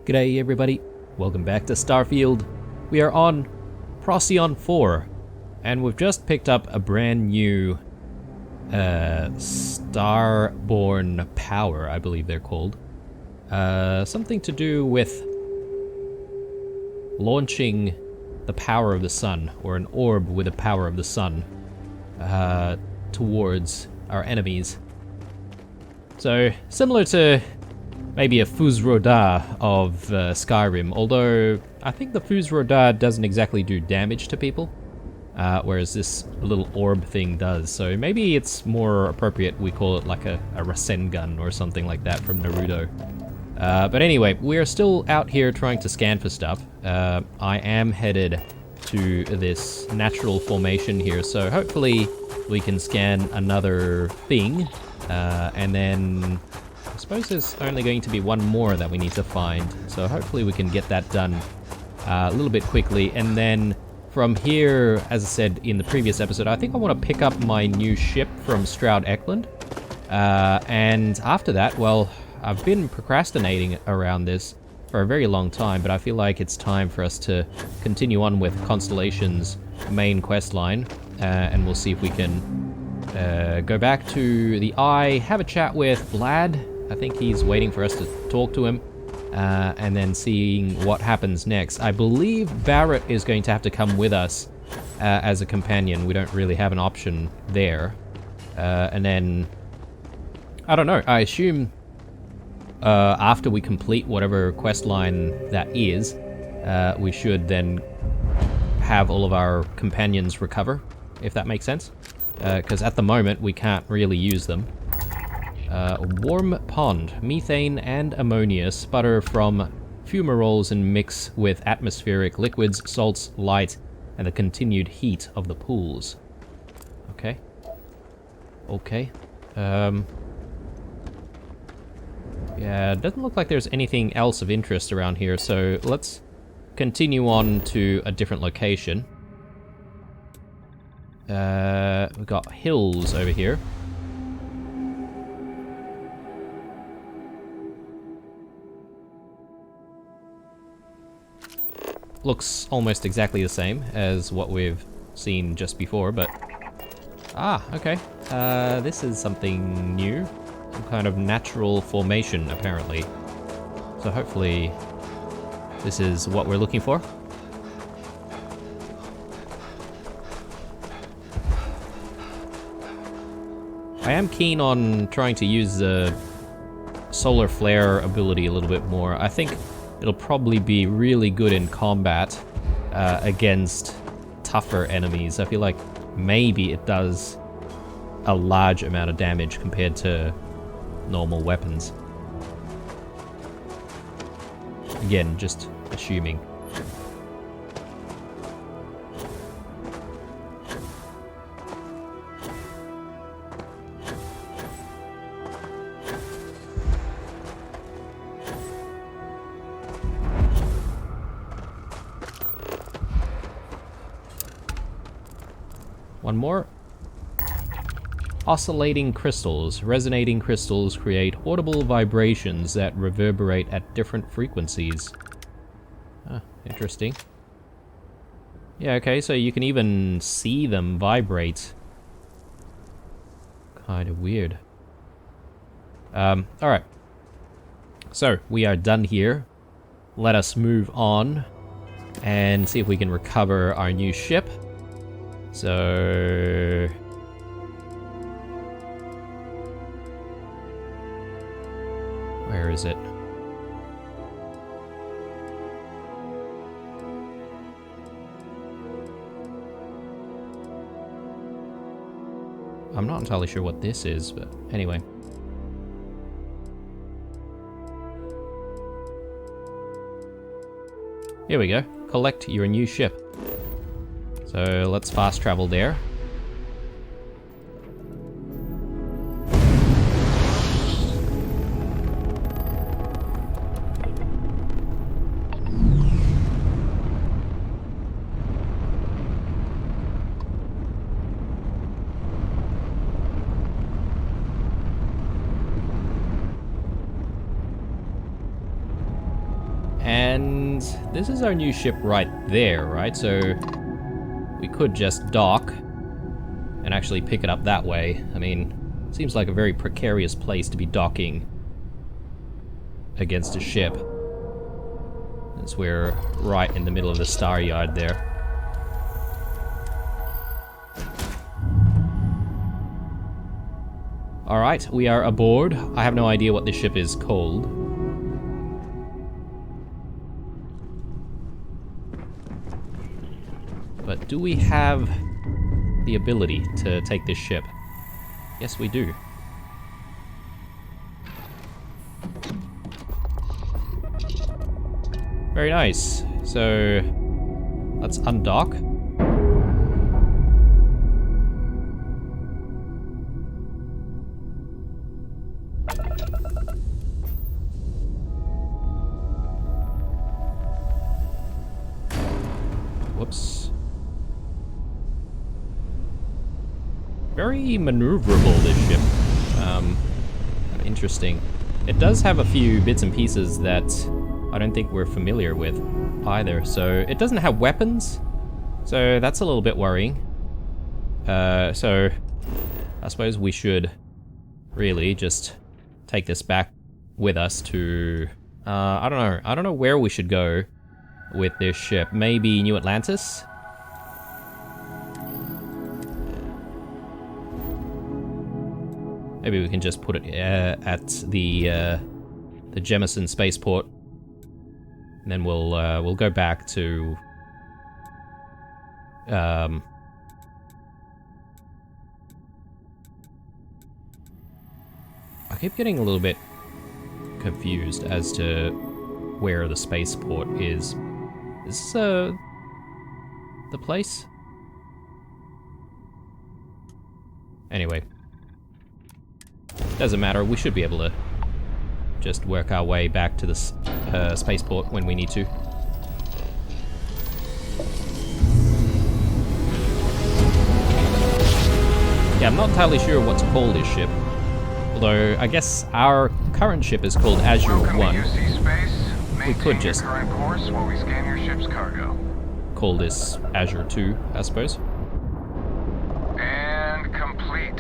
G'day everybody, welcome back to Starfield. We are on Procyon 4, and we've just picked up a brand new Starborn Power, I believe they're called. Something to do with launching the power of the sun, or an orb with the power of the sun, towards our enemies. So, similar to maybe a Fusroda of Skyrim, although I think the Fusroda doesn't exactly do damage to people, whereas this little orb thing does. So maybe it's more appropriate we call it like a Rasengan or something like that from Naruto. But anyway, we're still out here trying to scan for stuff. I am headed to this natural formation here, so hopefully we can scan another thing, and then I suppose there's only going to be one more that we need to find, so hopefully we can get that done a little bit quickly. And then from here, as I said in the previous episode, I think I want to pick up my new ship from Stroud Eklund. And after that, well, I've been procrastinating around this for a very long time, but I feel like it's time for us to continue on with Constellation's main quest line, and we'll see if we can go back to the Eye, have a chat with Vlad. I think he's waiting for us to talk to him, and then seeing what happens next. I believe Barrett is going to have to come with us as a companion. We don't really have an option there. And then, I don't know, I assume after we complete whatever quest line that is, we should then have all of our companions recover, if that makes sense. Because at the moment we can't really use them. Warm pond. Methane and ammonia sputter from fumaroles and mix with atmospheric liquids, salts, light, and the continued heat of the pools. Okay. Okay. Yeah, it doesn't look like there's anything else of interest around here, so let's continue on to a different location. We've got hills over here. Looks almost exactly the same as what we've seen just before, but... Ah, okay. This is something new. Some kind of natural formation, apparently. So hopefully this is what we're looking for. I am keen on trying to use the solar flare ability a little bit more. I think it'll probably be really good in combat against tougher enemies. I feel like maybe it does a large amount of damage compared to normal weapons. Again, just assuming. One more. Oscillating crystals. Resonating crystals create audible vibrations that reverberate at different frequencies. Ah, interesting. Yeah, okay, so you can even see them vibrate. Kind of weird. Alright. So, we are done here. Let us move on and see if we can recover our new ship. So... where is it? I'm not entirely sure what this is, but anyway. Here we go. Collect your new ship. So let's fast travel there. And this is our new ship right there, right? So we could just dock and actually pick it up that way. I mean, it seems like a very precarious place to be docking against a ship. As we're right in the middle of the star yard there. Alright, we are aboard. I have no idea what this ship is called. But do we have the ability to take this ship? Yes, we do. Very nice. So, let's undock. Whoops. Very maneuverable, this ship. Interesting. It does have a few bits and pieces that I don't think we're familiar with either. So it doesn't have weapons, so that's a little bit worrying. So I suppose we should really just take this back with us to I don't know where we should go with this ship. Maybe New Atlantis? Maybe we can just put it at the Jemison spaceport, and then we'll go back to I keep getting a little bit confused as to where the spaceport is. Is this the place? Anyway. Doesn't matter, we should be able to just work our way back to the spaceport when we need to. Yeah, I'm not entirely sure what to call this ship. Although, I guess our current ship is called Azure 1. We could just call this Azure 2, I suppose. And complete.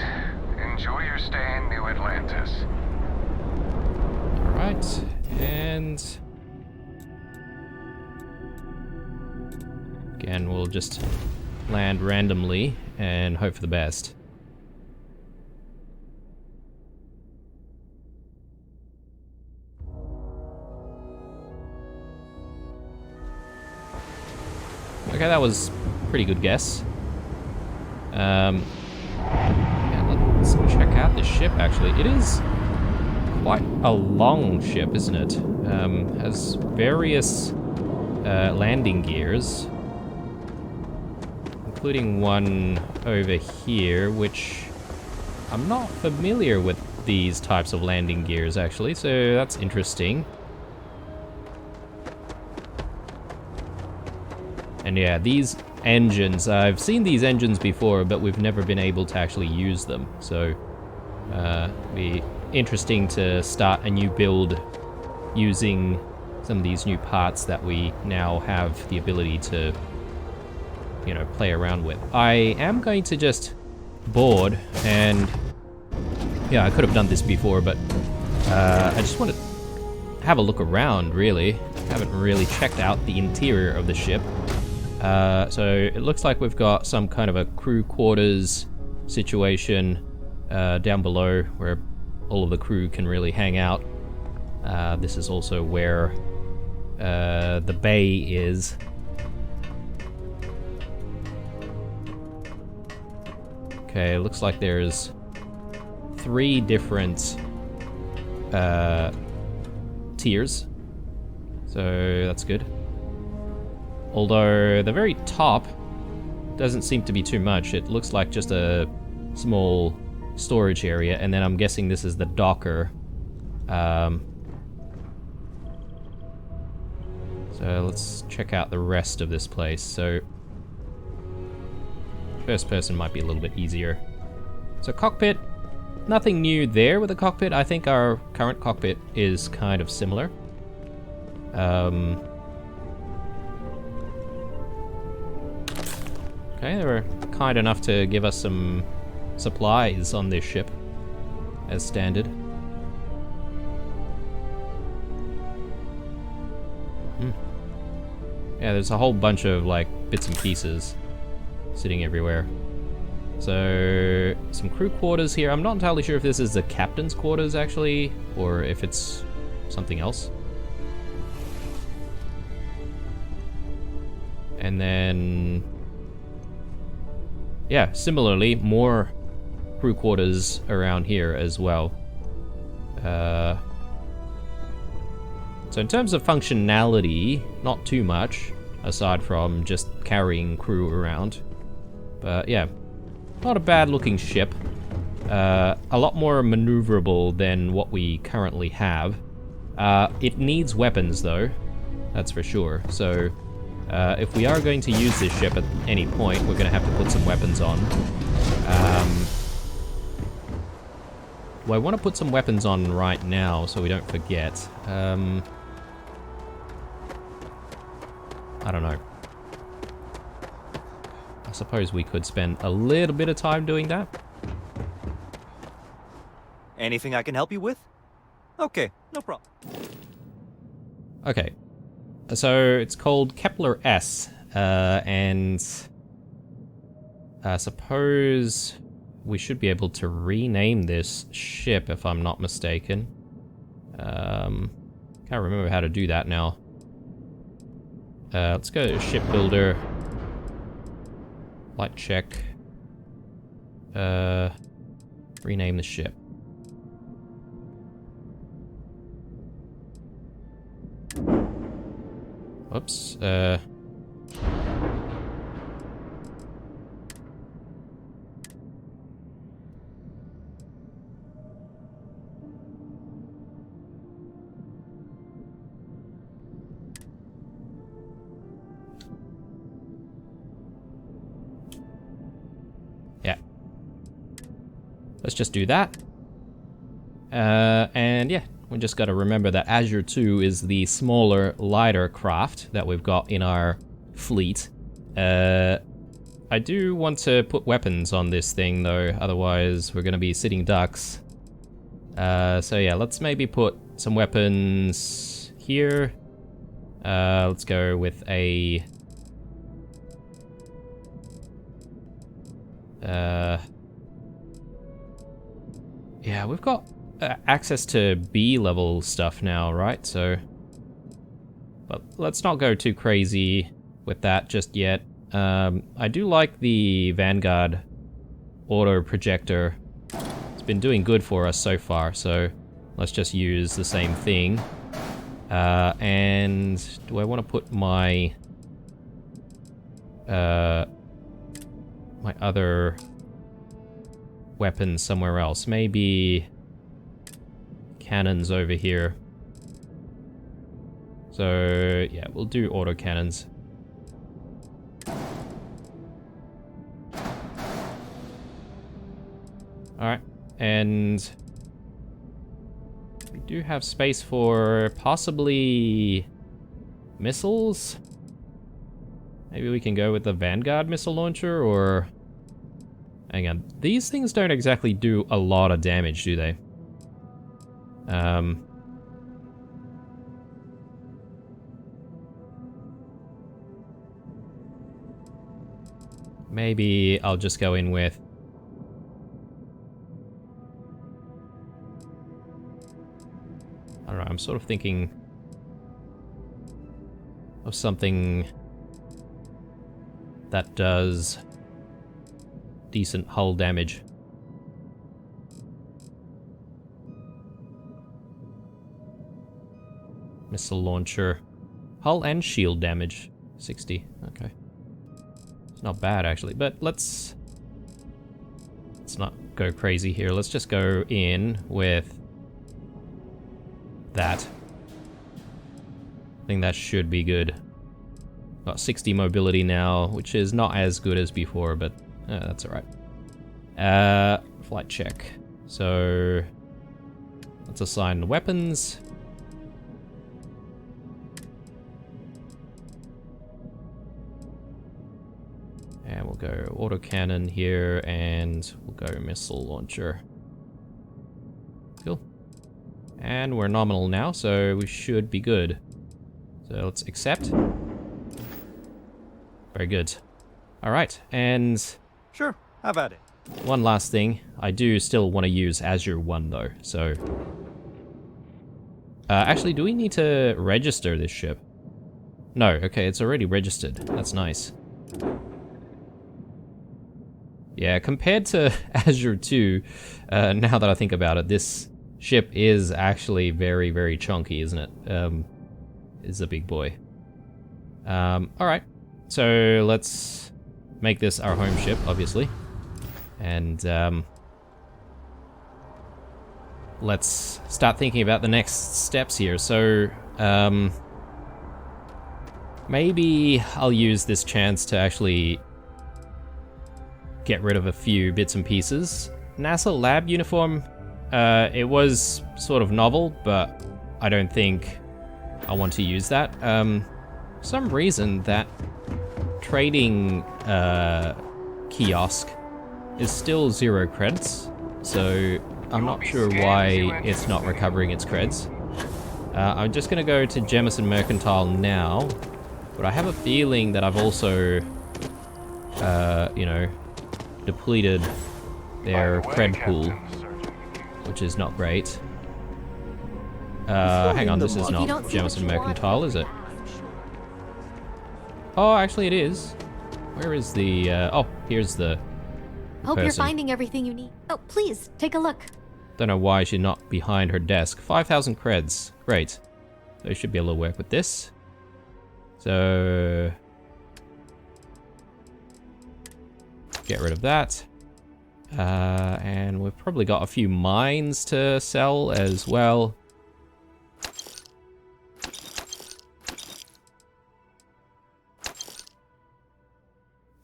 Enjoy your stay in New Atlantis. Alright, and again, we'll just land randomly and hope for the best. Okay, that was a pretty good guess. Yeah, let's check out this ship, actually. It is quite a long ship, isn't it? Has various landing gears, including one over here, which I'm not familiar with these types of landing gears, actually, so that's interesting. And yeah, these engines, I've seen these engines before, but we've never been able to actually use them. So, it'll be interesting to start a new build using some of these new parts that we now have the ability to, you know, play around with. I am going to just board, and yeah, I could have done this before, but I just want to have a look around, really. Haven't really checked out the interior of the ship. So it looks like we've got some kind of a crew quarters situation down below where all of the crew can really hang out. This is also where the bay is. Okay, looks like there's 3 different tiers, so that's good. Although the very top doesn't seem to be too much. It looks like just a small storage area, and then I'm guessing this is the docker. So let's check out the rest of this place. So first person might be a little bit easier. So cockpit, nothing new there with the cockpit. I think our current cockpit is kind of similar. Okay, they were kind enough to give us some supplies on this ship, as standard. Yeah, there's a whole bunch of, like, bits and pieces sitting everywhere. So, some crew quarters here. I'm not entirely sure if this is the captain's quarters, actually, or if it's something else. And then... yeah, similarly, more crew quarters around here as well. So in terms of functionality, not too much, aside from just carrying crew around. But yeah, not a bad looking ship. A lot more maneuverable than what we currently have. It needs weapons though, that's for sure. So if we are going to use this ship at any point, we're going to have to put some weapons on. Well, I want to put some weapons on right now so we don't forget. I don't know. I suppose we could spend a little bit of time doing that. Anything I can help you with? Okay, no problem. Okay. So it's called Kepler S, and I suppose we should be able to rename this ship if I'm not mistaken. Can't remember how to do that now. Let's go to shipbuilder. Flight check. Rename the ship. Whoops. Yeah. Let's just do that. And yeah, we just got to remember that Azure 2 is the smaller, lighter craft that we've got in our fleet. I do want to put weapons on this thing though, otherwise we're going to be sitting ducks. So yeah, let's maybe put some weapons here. Let's go with a... yeah, we've got access to B-level stuff now, right? So, but let's not go too crazy with that just yet. I do like the Vanguard auto projector. It's been doing good for us so far, so let's just use the same thing. And do I want to put my my other weapon somewhere else? Maybe cannons over here. So yeah, we'll do auto cannons. Alright, and we do have space for possibly missiles. Maybe we can go with the Vanguard missile launcher, or... hang on, these things don't exactly do a lot of damage, do they? Maybe I'll just go in with... I don't know, I'm sort of thinking of something that does decent hull damage. Missile launcher. Hull and shield damage. 60. Okay. It's not bad, actually. But let's not go crazy here. Let's just go in with that. I think that should be good. Got 60 mobility now, which is not as good as before, but that's alright. Flight check. So let's assign the weapons. go autocannon here, and we'll go missile launcher. Cool. And we're nominal now, so we should be good. So let's accept. Very good. Alright, and Sure, have at it. one last thing. I do still want to use Azure 1 though, so... actually, do we need to register this ship? No, okay, it's already registered. That's nice. Yeah, compared to Azure 2, now that I think about it, this ship is actually very, very chunky, isn't it? It's a big boy. Alright, so let's make this our home ship, obviously. And let's start thinking about the next steps here. So, maybe I'll use this chance to actually get rid of a few bits and pieces. NASA lab uniform, it was sort of novel, but I don't think I want to use that. For some reason, that trading kiosk is still 0 credits, so I'm not sure why it's not recovering its creds. I'm just gonna go to Jemison Mercantile now, but I have a feeling that I've also, you know, depleted their cred pool, which is not great. Hang on, this is not Jemison Mercantile, is it? Oh, actually it is. Where is the, oh, here's the Hope you're person. finding everything you need. Oh, please, take a look. Don't know why she's not behind her desk. 5,000 creds. Great. So we should be able to work with this. So... get rid of that. And we've probably got a few mines to sell as well.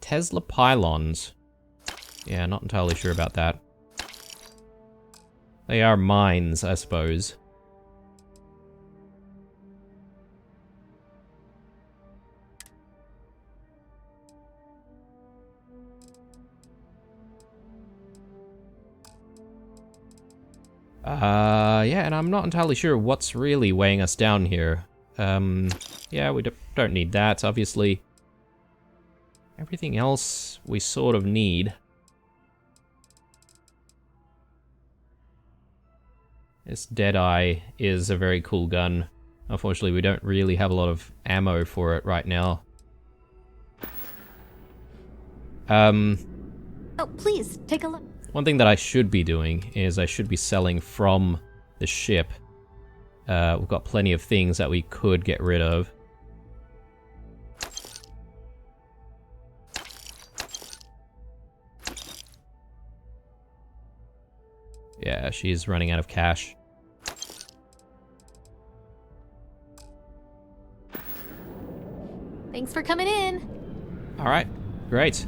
Tesla pylons. Yeah, not entirely sure about that. They are mines, I suppose. Yeah, and I'm not entirely sure what's really weighing us down here. Yeah, we don't need that, obviously. Everything else we sort of need. This Deadeye is a very cool gun. Unfortunately, we don't really have a lot of ammo for it right now. Oh, please, take a look. One thing that I should be doing is I should be selling from the ship. We've got plenty of things that we could get rid of. Yeah, she's running out of cash. Thanks for coming in. Alright, great.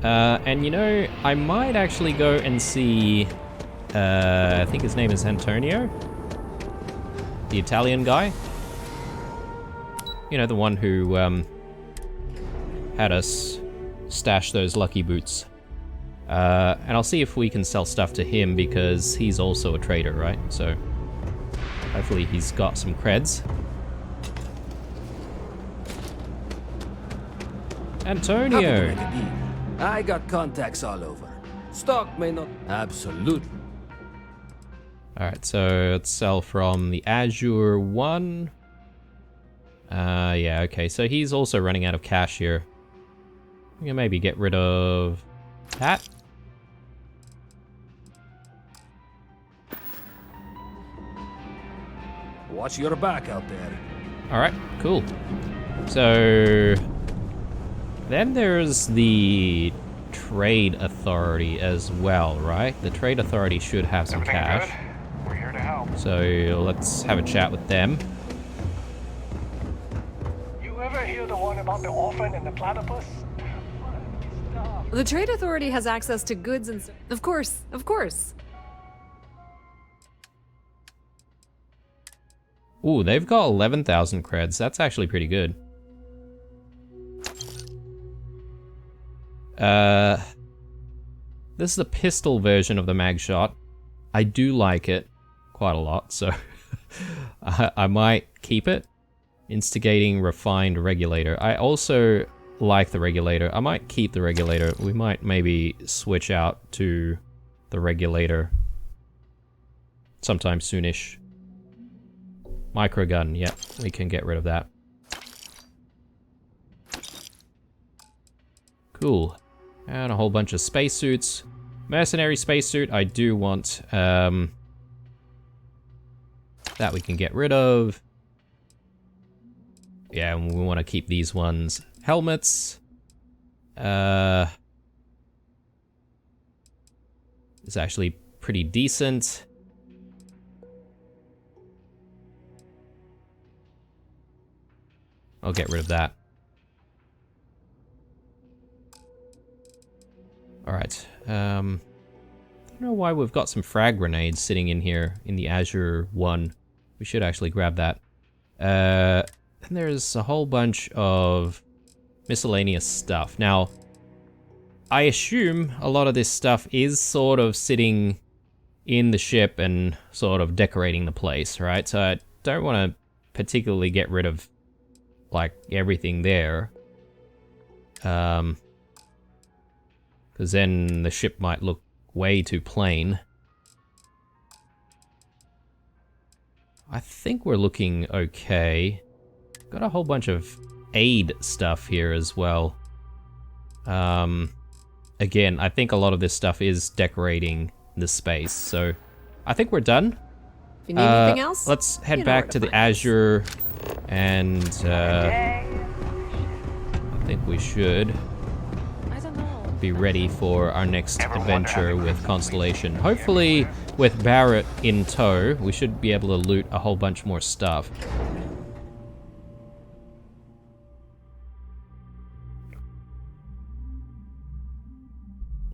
And you know, I might actually go and see, I think his name is Antonio? The Italian guy? You know, the one who, had us stash those lucky boots. And I'll see if we can sell stuff to him because he's also a trader, right? So, hopefully he's got some creds. Antonio! I got contacts all over. Stock may not... Absolutely. Alright, so let's sell from the Azure 1. Yeah, okay, so he's also running out of cash here. We can maybe get rid of that. Watch your back out there. Alright, cool. So... then there's the Trade Authority as well, right? The Trade Authority should have some Everything cash. good? We're here to help. So let's have a chat with them. You ever hear the one about the orphan and the platypus? The Trade Authority has access to goods and... Of course, of course. Ooh, they've got 11,000 creds. That's actually pretty good. This is the pistol version of the mag shot. I do like it quite a lot, so I might keep it. Instigating refined regulator. I also like the regulator. I might keep the regulator. We might maybe switch out to the regulator sometime soonish. Microgun, yep, we can get rid of that. Cool. And a whole bunch of spacesuits. Mercenary spacesuit, I do want, that we can get rid of. Yeah, and we want to keep these ones. Helmets. It's actually pretty decent. I'll get rid of that. Alright. I don't know why we've got some frag grenades sitting in here in the Azure one. We should actually grab that. And there's a whole bunch of miscellaneous stuff. Now, I assume a lot of this stuff is sort of sitting in the ship and sort of decorating the place, right? So I don't want to particularly get rid of, like, everything there. Because then the ship might look way too plain. I think we're looking okay. Got a whole bunch of aid stuff here as well. Again, I think a lot of this stuff is decorating the space, so I think we're done. If you need anything else, let's head you know back where to the find us. Azure, and I think we should I don't know. be ready for our next adventure with Constellation. Hopefully, with Barrett in tow, we should be able to loot a whole bunch more stuff.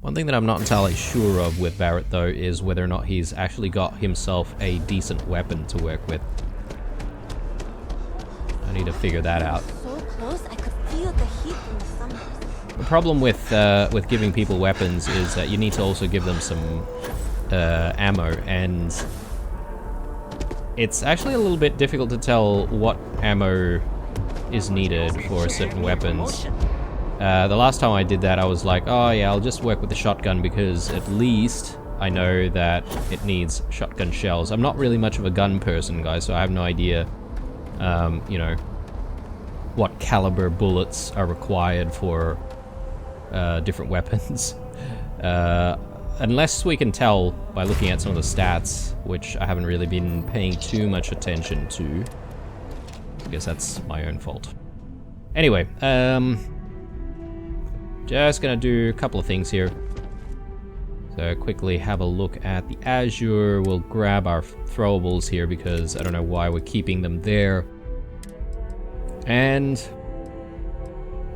One thing that I'm not entirely sure of with Barrett, though, is whether or not he's actually got himself a decent weapon to work with. I need to figure that out. So close, I could feel the heat from the summers. The problem with giving people weapons is that you need to also give them some ammo, and it's actually a little bit difficult to tell what ammo is needed for certain weapons. The last time I did that, I was like, oh yeah, I'll just work with the shotgun because at least I know that it needs shotgun shells. I'm not really much of a gun person, guys, so I have no idea, you know, what caliber bullets are required for different weapons. Unless we can tell by looking at some of the stats, which I haven't really been paying too much attention to. I guess that's my own fault. Anyway, just gonna do a couple of things here. So quickly have a look at the Azure. We'll grab our throwables here because I don't know why we're keeping them there. And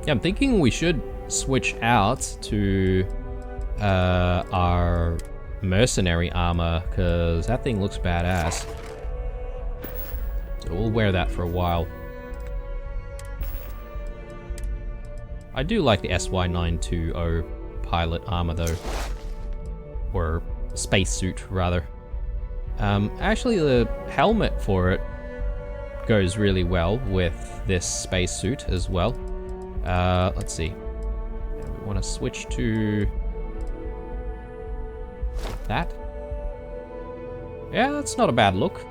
yeah, I'm thinking we should switch out to our mercenary armor because that thing looks badass. So we'll wear that for a while. I do like the SY920 pilot armor though, or spacesuit rather. Actually the helmet for it goes really well with this spacesuit as well. Let's see. We want to switch to that. Yeah, that's not a bad look.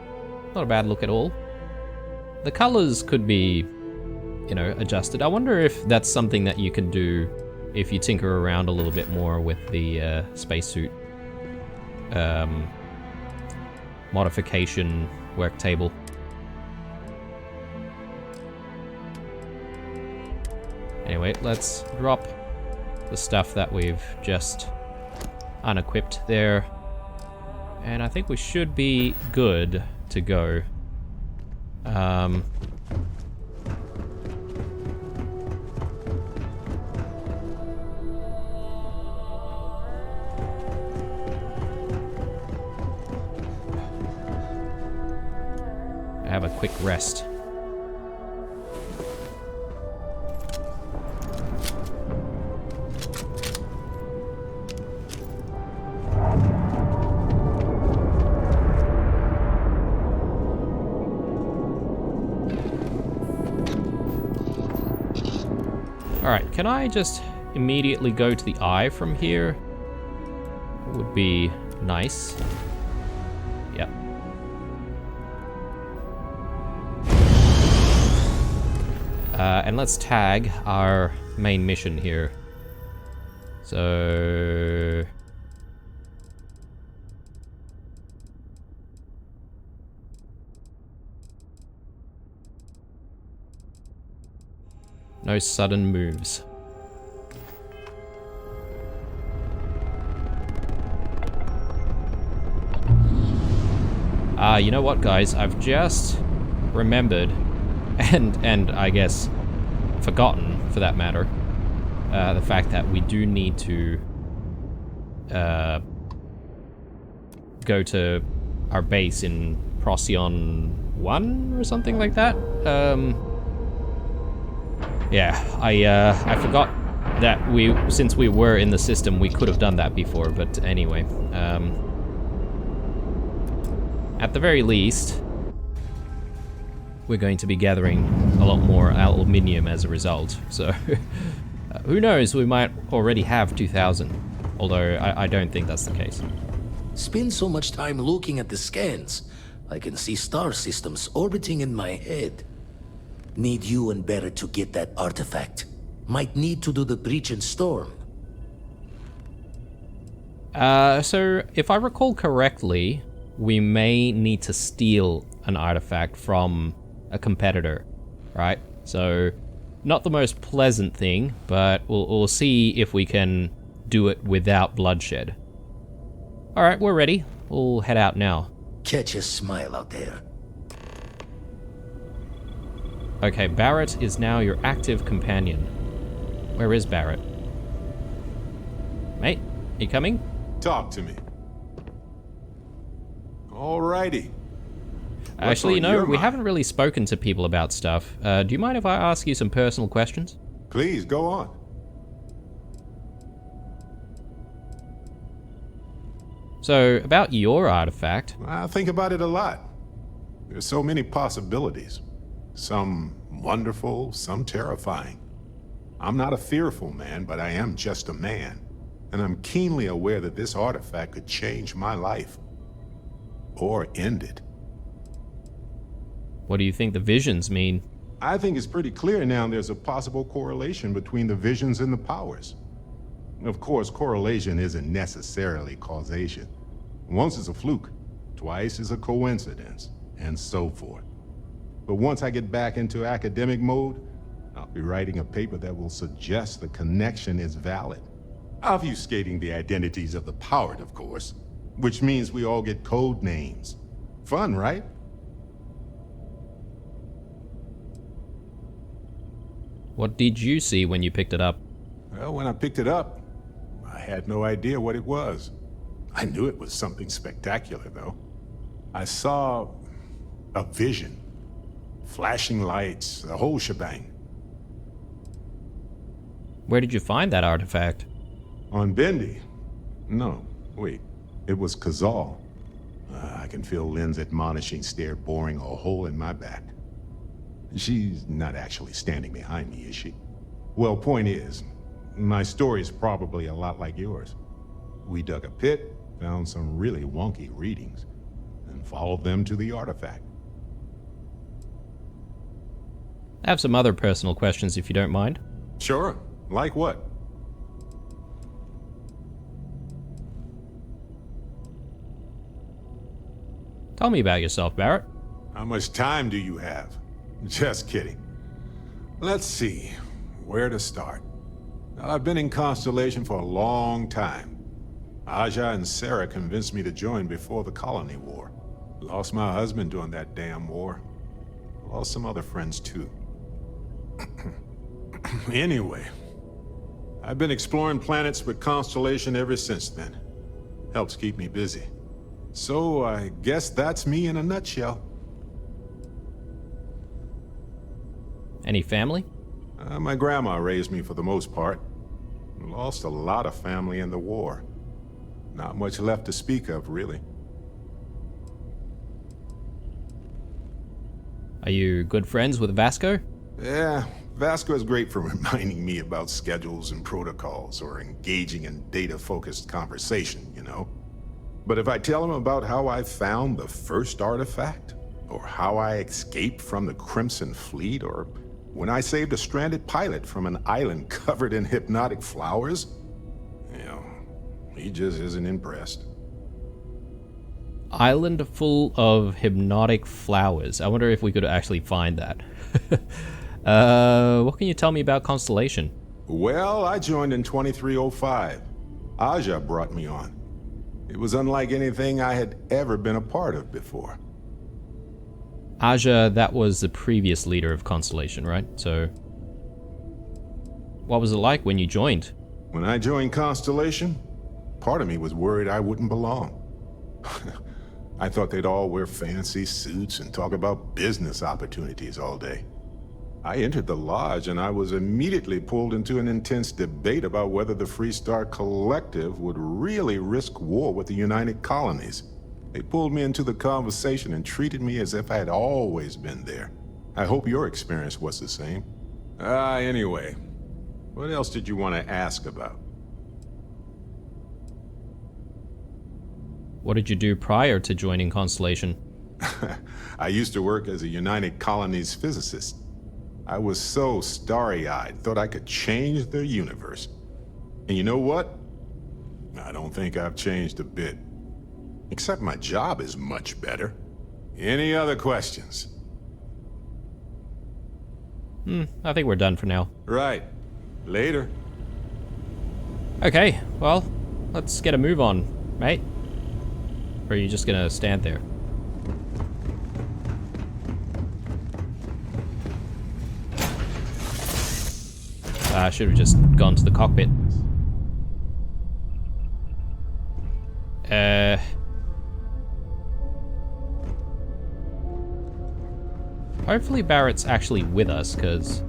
Not a bad look at all. The colors could be, you know, adjusted. I wonder if that's something that you can do if you tinker around a little bit more with the spacesuit modification work table. Anyway, let's drop the stuff that we've just unequipped there. And I think we should be good to go. Have a quick rest. Alright, can I just immediately go to the eye from here? Would be nice. Yep. And let's tag our main mission here. So... no sudden moves. You know what, guys? I've just remembered, and I guess forgotten, for that matter, the fact that we do need to go to our base in Procyon 1 or something like that. Yeah, I forgot that since we were in the system, we could have done that before, but anyway. At the very least, we're going to be gathering a lot more aluminium as a result, so who knows, we might already have 2,000, although I don't think that's the case. Spend so much time looking at the scans, I can see star systems orbiting in my head. Need you and Barrett to get that artifact. Might need to do the breach and storm. So if I recall correctly, we may need to steal an artifact from a competitor, right? So, not the most pleasant thing, but we'll see if we can do it without bloodshed. Alright, we're ready. We'll head out now. Catch a smile out there. Okay, Barrett is now your active companion. Where is Barrett? Mate, you coming? Talk to me. Alrighty. Actually, you know, we haven't really spoken to people about stuff. Do you mind if I ask you some personal questions? Please, go on. So, about your artifact... I think about it a lot. There's so many possibilities. Some wonderful, some terrifying. I'm not a fearful man, but I am just a man. And I'm keenly aware that this artifact could change my life. Or end it. What do you think the visions mean? I think it's pretty clear now there's a possible correlation between the visions and the powers. Of course, correlation isn't necessarily causation. Once is a fluke, twice is a coincidence, and so forth. But once I get back into academic mode, I'll be writing a paper that will suggest the connection is valid. Obfuscating the identities of the powered, of course, which means we all get code names. Fun, right? What did you see when you picked it up? Well, when I picked it up, I had no idea what it was. I knew it was something spectacular, though. I saw a vision. Flashing lights, the whole shebang. Where did you find that artifact? On Bendy? No, wait. It was Kazal. I can feel Lynn's admonishing stare boring a hole in my back. She's not actually standing behind me, is she? Well, point is, my story's probably a lot like yours. We dug a pit, found some really wonky readings, and followed them to the artifact. I have some other personal questions if you don't mind. Sure. Like what? Tell me about yourself, Barrett. How much time do you have? Just kidding. Let's see. Where to start? I've been in Constellation for a long time. Aja and Sarah convinced me to join before the Colony War. Lost my husband during that damn war. Lost some other friends too. Anyway, I've been exploring planets with Constellation ever since then. Helps keep me busy. So I guess that's me in a nutshell. Any family? My grandma raised me for the most part. Lost a lot of family in the war. Not much left to speak of, really. Are you good friends with Vasco? Yeah, Vasco is great for reminding me about schedules and protocols or engaging in data-focused conversation, you know? But if I tell him about how I found the first artifact, or how I escaped from the Crimson Fleet, or when I saved a stranded pilot from an island covered in hypnotic flowers, you know, he just isn't impressed. Island full of hypnotic flowers. I wonder if we could actually find that. What can you tell me about Constellation? Well, I joined in 2305. Aja brought me on. It was unlike anything I had ever been a part of before. Aja, that was the previous leader of Constellation, right? So, what was it like when you joined? When I joined Constellation, part of me was worried I wouldn't belong. I thought they'd all wear fancy suits and talk about business opportunities all day. I entered the lodge and I was immediately pulled into an intense debate about whether the Freestar Collective would really risk war with the United Colonies. They pulled me into the conversation and treated me as if I had always been there. I hope your experience was the same. Anyway, what else did you want to ask about? What did you do prior to joining Constellation? I used to work as a United Colonies physicist. I was so starry-eyed, thought I could change the universe. And you know what? I don't think I've changed a bit. Except my job is much better. Any other questions? I think we're done for now. Right. Later. Okay, well, let's get a move on, mate. Or are you just gonna stand there? I should have just gone to the cockpit. Hopefully Barrett's actually with us, because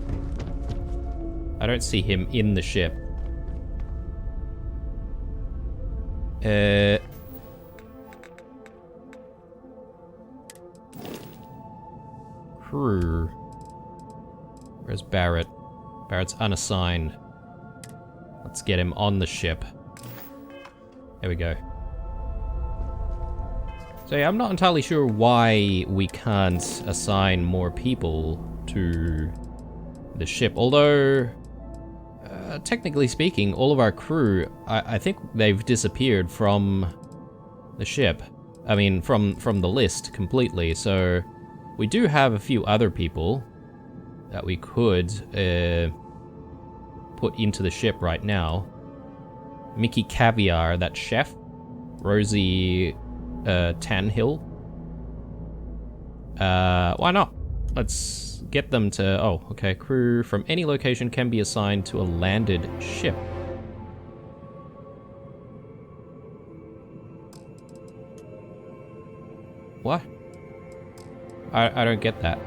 I don't see him in the ship. Crew. Where's Barrett? Barrett's unassigned. Let's get him on the ship. There we go. So yeah, I'm not entirely sure why we can't assign more people to the ship. Although, technically speaking, all of our crew, I think they've disappeared from the ship. I mean, from the list completely. So we do have a few other people that we could put into the ship right now. Mickey Caviar, that chef. Rosie Tanhill. Why not? Let's get them to... Oh, okay. Crew from any location can be assigned to a landed ship. What? I don't get that.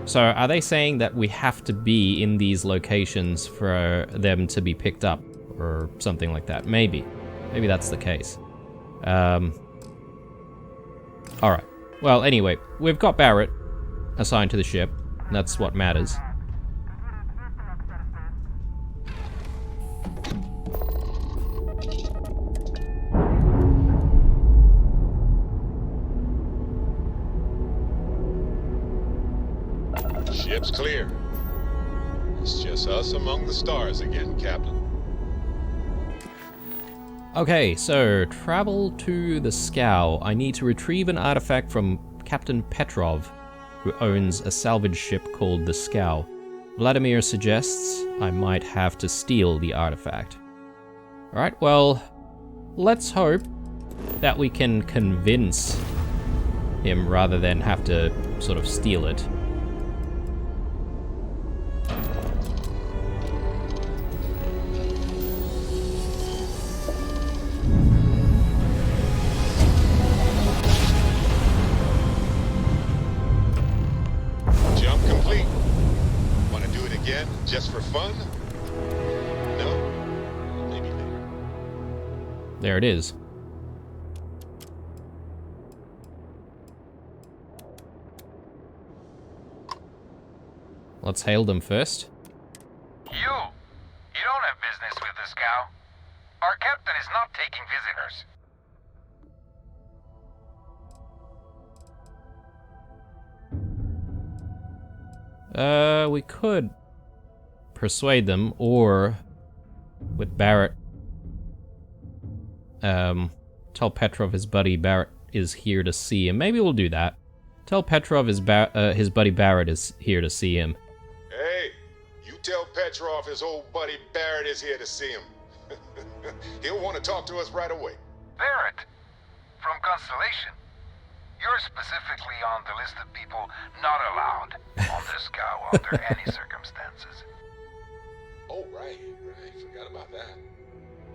So are they saying that we have to be in these locations for them to be picked up? Or something like that? Maybe. Maybe that's the case. Alright. Well, anyway, we've got Barrett assigned to the ship. That's what matters. Ship's clear. It's just us among the stars again, Captain. Okay, so travel to the Scow. I need to retrieve an artifact from Captain Petrov, who owns a salvage ship called the Scow. Vladimir suggests I might have to steal the artifact. Alright, well, let's hope that we can convince him rather than have to sort of steal it. Just for fun? No? Maybe later. There it is. Let's hail them first. You don't have business with the Scow. Our captain is not taking visitors. We could persuade them, or with Barrett, tell Petrov his buddy Barrett is here to see him. Maybe we'll do that. Tell Petrov his buddy Barrett is here to see him. Hey, you tell Petrov his old buddy Barrett is here to see him. He'll want to talk to us right away. Barrett, from Constellation. You're specifically on the list of people not allowed on the Scow under any circumstances. Oh, right. Forgot about that.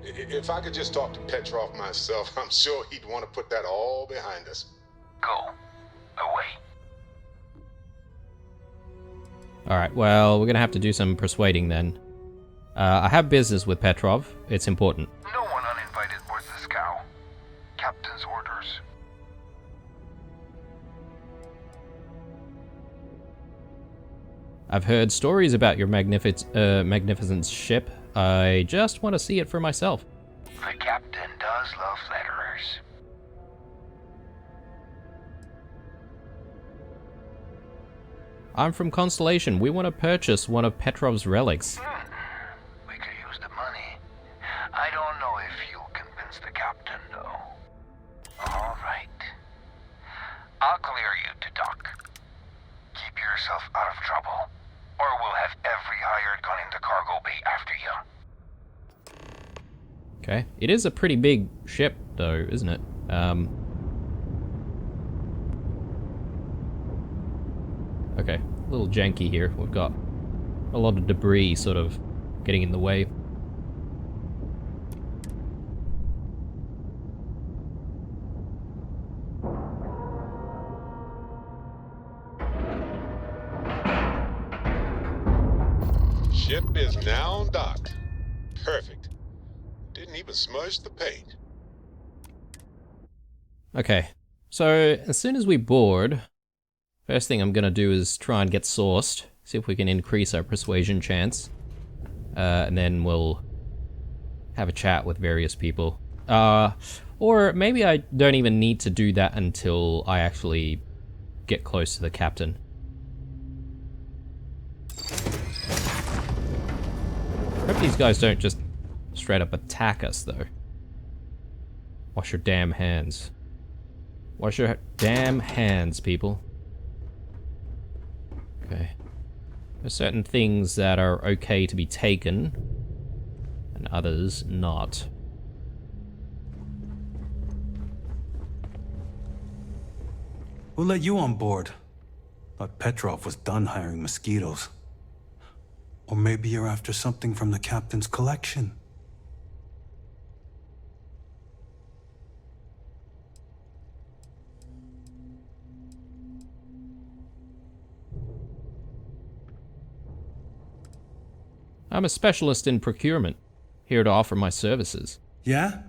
If I could just talk to Petrov myself, I'm sure he'd want to put that all behind us. Go. Away. Alright, well, we're gonna have to do some persuading then. I have business with Petrov. It's important. No one uninvited boards the Scow. Captain's orders. I've heard stories about your magnificent ship. I just want to see it for myself. The captain does love flatterers. I'm from Constellation. We want to purchase one of Petrov's relics. We could use the money. I don't know if you'll convince the captain, though. All right. I'll clear you to dock. Keep yourself out of trouble, or we'll have every hired gun in the cargo bay after you. Okay. It is a pretty big ship, though, isn't it? Okay. A little janky here. We've got a lot of debris sort of getting in the way. Ship is now docked. Perfect. Didn't even smudge the paint. Okay. So, as soon as we board, first thing I'm gonna do is try and get sourced. See if we can increase our persuasion chance. And then we'll have a chat with various people. Or maybe I don't even need to do that until I actually get close to the captain. Hope these guys don't just straight up attack us, though. Wash your damn hands. Wash your damn hands, people. Okay. There's certain things that are okay to be taken, and others not. Who let you on board? Thought Petrov was done hiring mosquitoes. Or maybe you're after something from the captain's collection. I'm a specialist in procurement, here to offer my services. Yeah?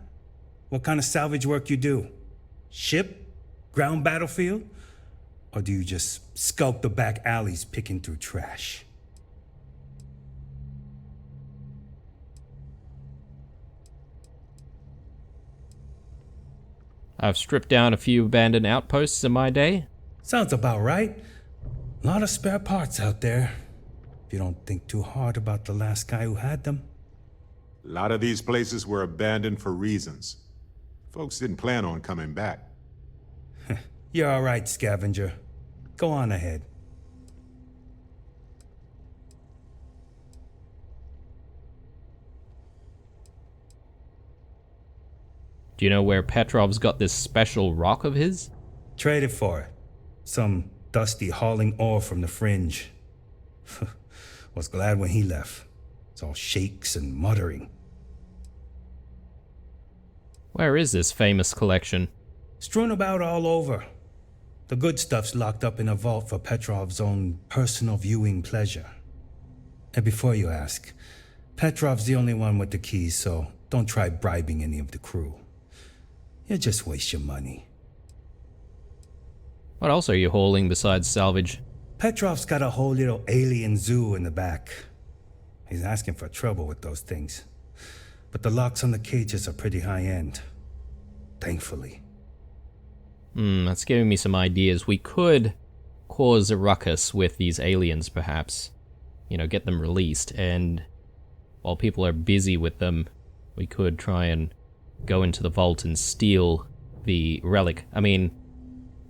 What kind of salvage work you do? Ship? Ground battlefield? Or do you just skulk the back alleys picking through trash? I've stripped down a few abandoned outposts in my day. Sounds about right. A lot of spare parts out there. If you don't think too hard about the last guy who had them. A lot of these places were abandoned for reasons. Folks didn't plan on coming back. You're all right, scavenger. Go on ahead. Do you know where Petrov's got this special rock of his? Traded for it. Some dusty hauling ore from the fringe. Was glad when he left. It's all shakes and muttering. Where is this famous collection? Strewn about all over. The good stuff's locked up in a vault for Petrov's own personal viewing pleasure. And before you ask, Petrov's the only one with the keys, so don't try bribing any of the crew. You'll just waste your money. What else are you hauling besides salvage? Petrov's got a whole little alien zoo in the back. He's asking for trouble with those things. But the locks on the cages are pretty high-end. Thankfully. That's giving me some ideas. We could cause a ruckus with these aliens, perhaps. You know, get them released, and while people are busy with them, we could try and go into the vault and steal the relic. I mean,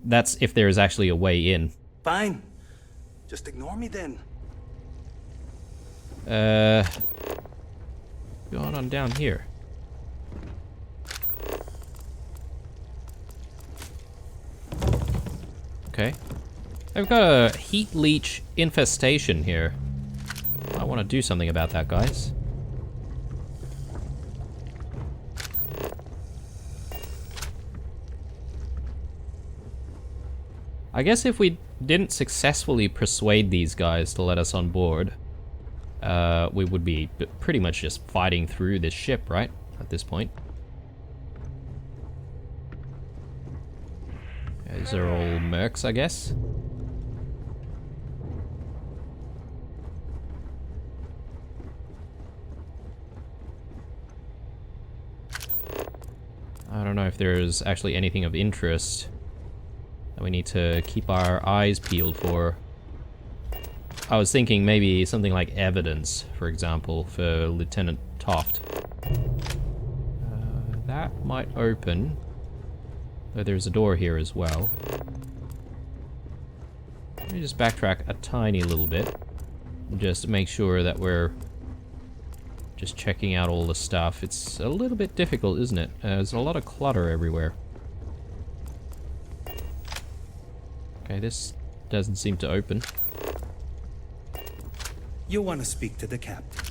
that's if there is actually a way in. Fine. Just ignore me then. Going on down here. Okay. I've got a heat leech infestation here. I want to do something about that, guys. I guess if we didn't successfully persuade these guys to let us on board, we would be pretty much just fighting through this ship, right? At this point. These are all mercs, I guess. I don't know if there's actually anything of interest that we need to keep our eyes peeled for. I was thinking maybe something like evidence, for example, for Lieutenant Toft. That might open. Though there's a door here as well. Let me just backtrack a tiny little bit. Just to make sure that we're just checking out all the stuff. It's a little bit difficult, isn't it? There's a lot of clutter everywhere. Okay, this doesn't seem to open. You want to speak to the captain.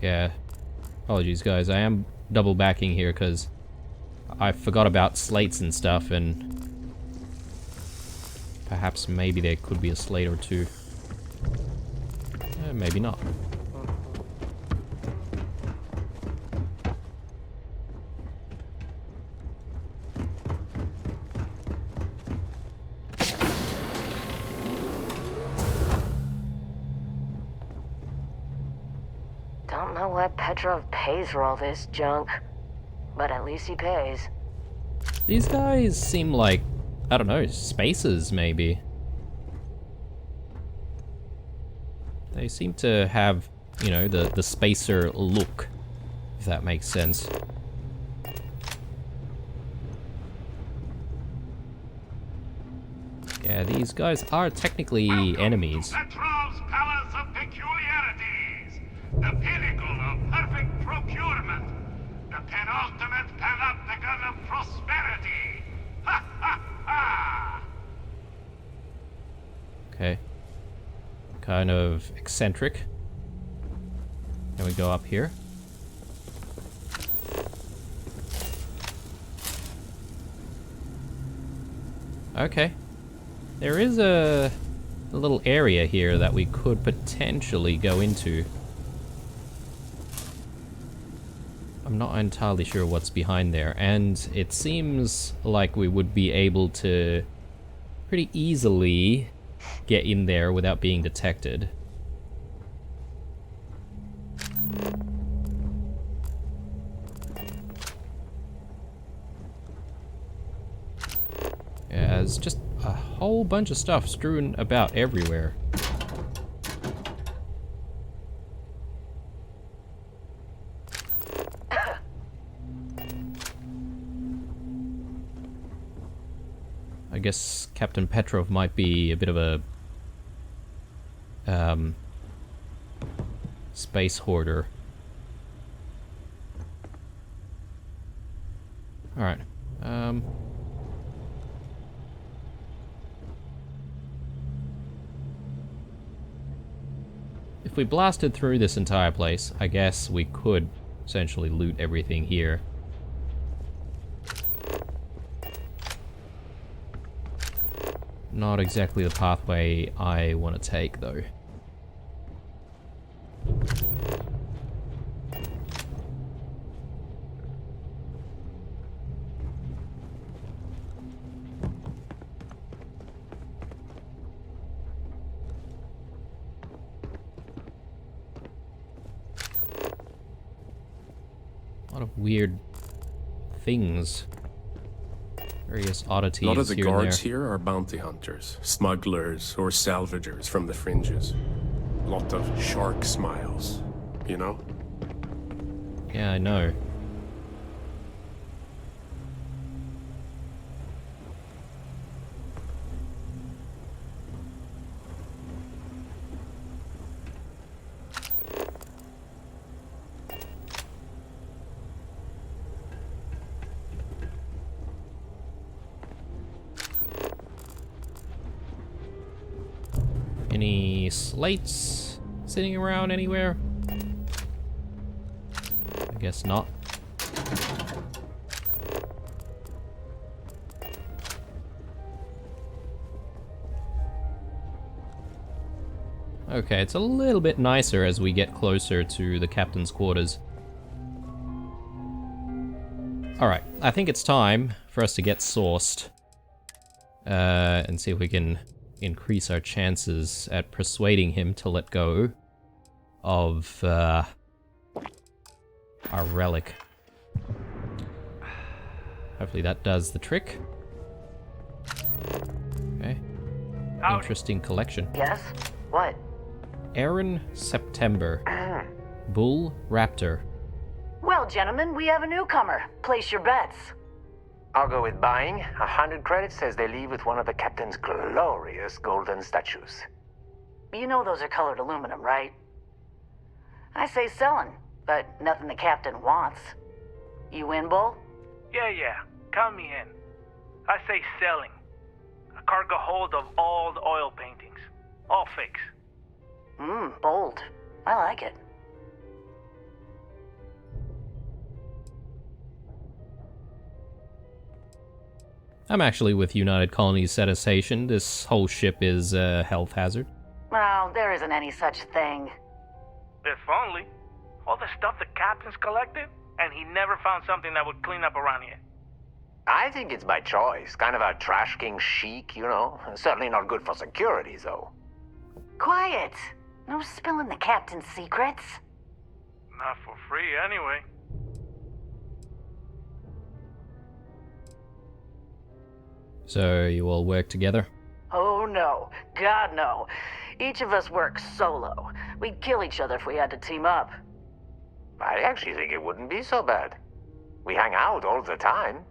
Yeah. Apologies, guys. I am double backing here because I forgot about slates and stuff, and perhaps maybe there could be a slate or two. Maybe not. Don't know why Petrov pays for all this junk, but at least he pays. These guys seem like, I don't know, spacers maybe. They seem to have, you know, the spacer look, if that makes sense. Yeah, these guys are technically enemies. Petrov's Palace of Peculiarities, the pinnacle of perfect procurement, the penultimate panopticon of prosperity. Ha ha ha! Okay. Kind of eccentric. Can we go up here? Okay. There is a little area here that we could potentially go into. I'm not entirely sure what's behind there, and it seems like we would be able to pretty easily get in there without being detected. Yeah, there's just a whole bunch of stuff strewn about everywhere. I guess Captain Petrov might be a bit of a space hoarder. Alright. If we blasted through this entire place, I guess we could essentially loot everything here. Not exactly the pathway I want to take, though. A lot of weird things. Various oddities. A lot of the here and guards there. here are bounty hunters, smugglers, or salvagers from the fringes. A lot of shark smiles, you know? Yeah, I know. Any slates sitting around anywhere? I guess not. Okay, it's a little bit nicer as we get closer to the captain's quarters. Alright, I think it's time for us to get sourced. And see if we can increase our chances at persuading him to let go of our relic. Hopefully that does the trick. Okay. Interesting collection. Yes? What? Aaron September. Bull Raptor. Well, gentlemen, we have a newcomer. Place your bets. I'll go with buying. 100 credits says they leave with one of the captain's glorious golden statues. You know those are colored aluminum, right? I say selling, but nothing the captain wants. You in, Bull? Yeah. Count me in. I say selling. A cargo hold of all the oil paintings. All fakes. Bold. I like it. I'm actually with United Colonies Cetacean. This whole ship is a health hazard. Well, there isn't any such thing. If only. All the stuff the captain's collected, and he never found something that would clean up around here. I think it's by choice. Kind of a trash king chic, you know. Certainly not good for security, though. Quiet. No spilling the captain's secrets. Not for free, anyway. So you all work together? Oh no. God no. Each of us works solo. We'd kill each other if we had to team up. I actually think it wouldn't be so bad. We hang out all the time.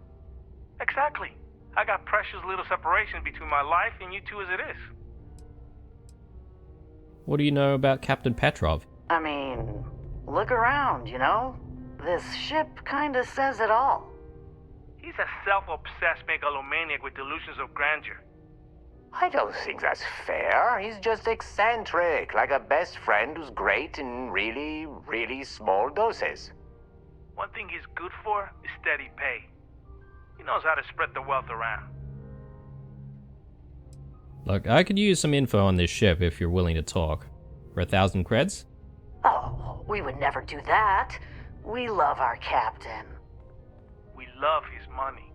Exactly. I got precious little separation between my life and you two as it is. What do you know about Captain Petrov? I mean, look around, you know? This ship kinda says it all. He's a self-obsessed megalomaniac with delusions of grandeur. I don't think that's fair. He's just eccentric, like a best friend who's great in really, really small doses. One thing he's good for is steady pay. He knows how to spread the wealth around. Look, I could use some info on this ship if you're willing to talk. For 1,000 creds? Oh, we would never do that. We love our captain. We love his money.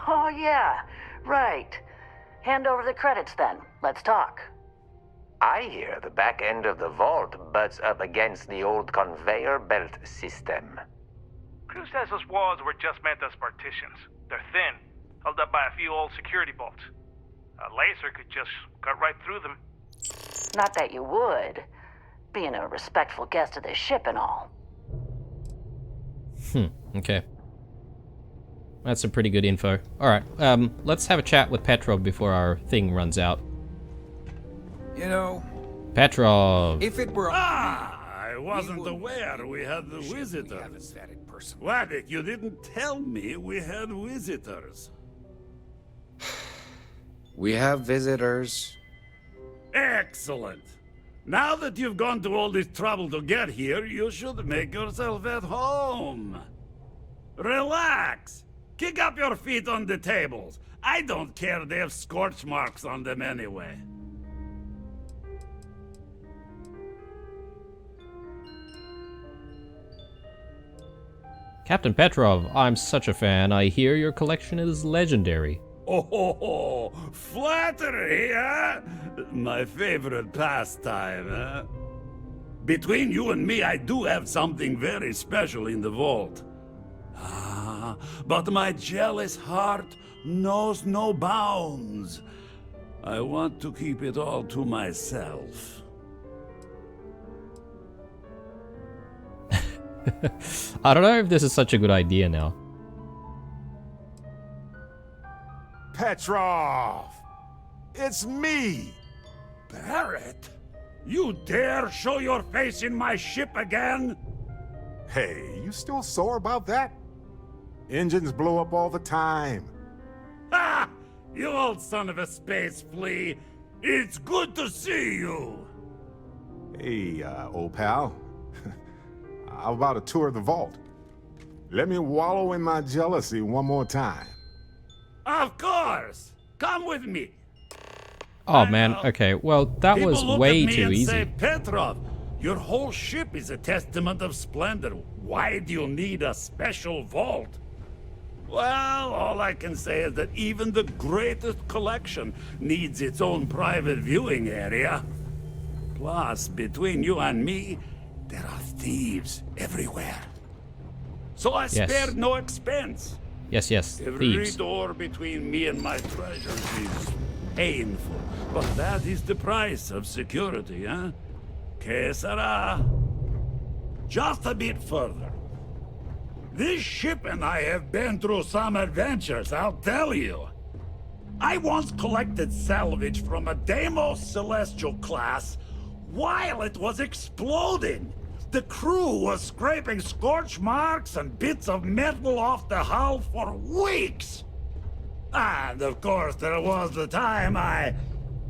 Oh yeah, right. Hand over the credits then. Let's talk. I hear the back end of the vault butts up against the old conveyor belt system. Crew says those walls were just meant as partitions. They're thin, held up by a few old security bolts. A laser could just cut right through them. Not that you would, being a respectful guest of this ship and all. Okay. That's some pretty good info. Alright, let's have a chat with Petrov before our thing runs out. You know, Petrov! if it were... I wasn't aware we had the visitors. Wadik, you didn't tell me we had visitors. We have visitors. Excellent. Now that you've gone to all this trouble to get here, you should make yourself at home. Relax. Kick up your feet on the tables. I don't care, they have scorch marks on them anyway. Captain Petrov, I'm such a fan. I hear your collection is legendary. Oh, flattery, huh? My favorite pastime, huh? Between you and me, I do have something very special in the vault. Ah, but my jealous heart knows no bounds. I want to keep it all to myself. I don't know if this is such a good idea now. Petrov! It's me! Barrett? You dare show your face in my ship again? Hey, you still sore about that? Engines blow up all the time. Ha! You old son of a space flea! It's good to see you! Hey, old pal. How about a tour of the vault? Let me wallow in my jealousy one more time. Of course! Come with me! Oh man, okay, well that People was look way at me too and easy. Say, Petrov, your whole ship is a testament of splendor. Why do you need a special vault? Well, all I can say is that even the greatest collection needs its own private viewing area. Plus, between you and me, there are thieves everywhere. So I spared no expense. Yes, Every thieves. door between me and my treasures is painful, but that is the price of security, huh? Que sera? Just a bit further. This ship and I have been through some adventures, I'll tell you. I once collected salvage from a Deimos Celestial class while it was exploding. The crew was scraping scorch marks and bits of metal off the hull for weeks. And of course, there was the time I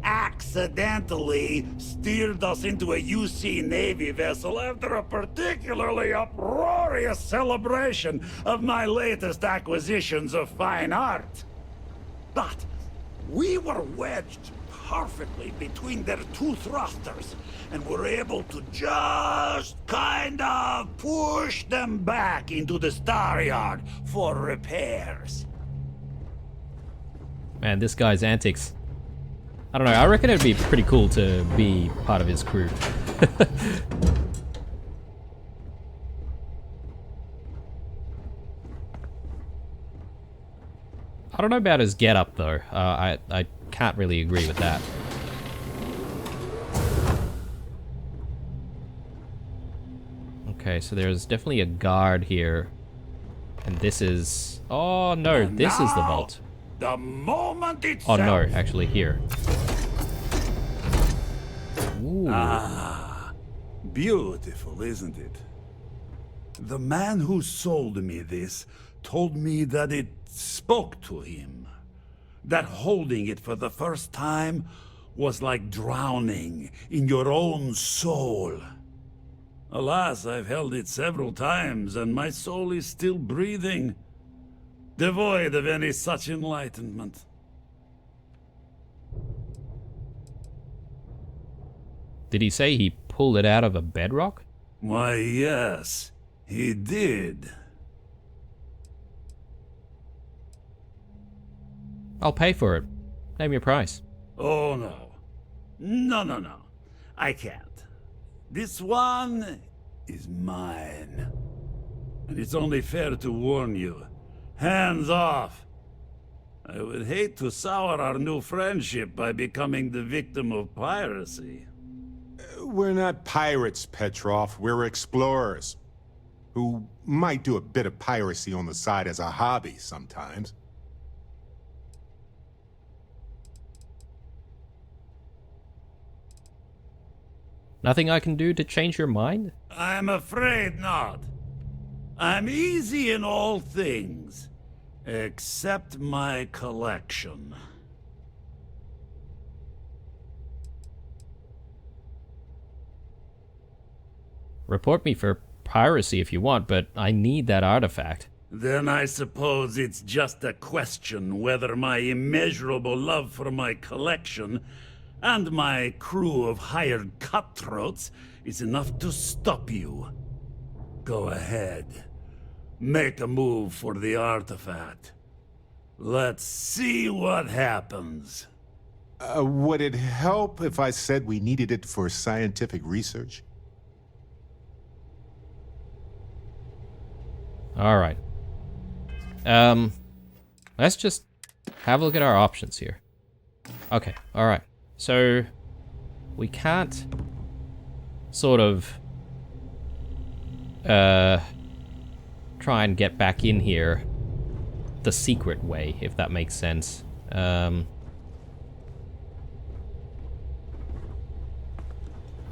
accidentally steered us into a UC Navy vessel after a particularly uproarious celebration of my latest acquisitions of fine art. But we were wedged perfectly between their two thrusters, and were able to just kind of push them back into the star yard for repairs. Man, this guy's antics. I don't know, I reckon it'd be pretty cool to be part of his crew. I don't know about his getup though. I can't really agree with that. Okay, so there's definitely a guard here. And this is... Oh no, this is the vault. The moment Oh itself. no, actually here. Ooh. Ah, beautiful, isn't it? The man who sold me this told me that it spoke to him. That holding it for the first time was like drowning in your own soul. Alas, I've held it several times, and my soul is still breathing, devoid of any such enlightenment. Did he say he pulled it out of a bedrock? Why, yes, he did. I'll pay for it. Name your price. Oh, no. No. I can't. This one is mine. And it's only fair to warn you. Hands off. I would hate to sour our new friendship by becoming the victim of piracy. We're not pirates, Petrov. We're explorers. Who might do a bit of piracy on the side as a hobby sometimes. Nothing I can do to change your mind? I'm afraid not. I'm easy in all things, except my collection. Report me for piracy if you want, but I need that artifact. Then I suppose it's just a question whether my immeasurable love for my collection and my crew of hired cutthroats is enough to stop you. Go ahead. Make a move for the artifact. Let's see what happens. Would it help if I said we needed it for scientific research? All right. Let's just have a look at our options here. Okay, all right. So we can't sort of try and get back in here the secret way, if that makes sense. I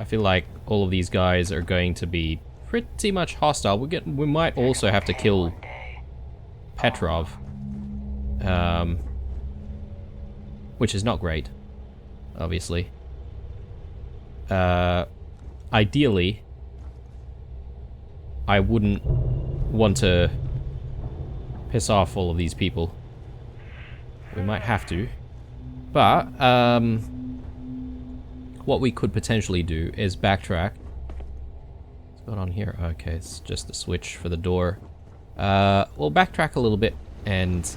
feel like all of these guys are going to be pretty much hostile. We might also have to kill Petrov, which is not great, obviously. Ideally, I wouldn't want to piss off all of these people. We might have to, but what we could potentially do is backtrack. What's going on here? Okay, it's just a switch for the door. We'll backtrack a little bit, and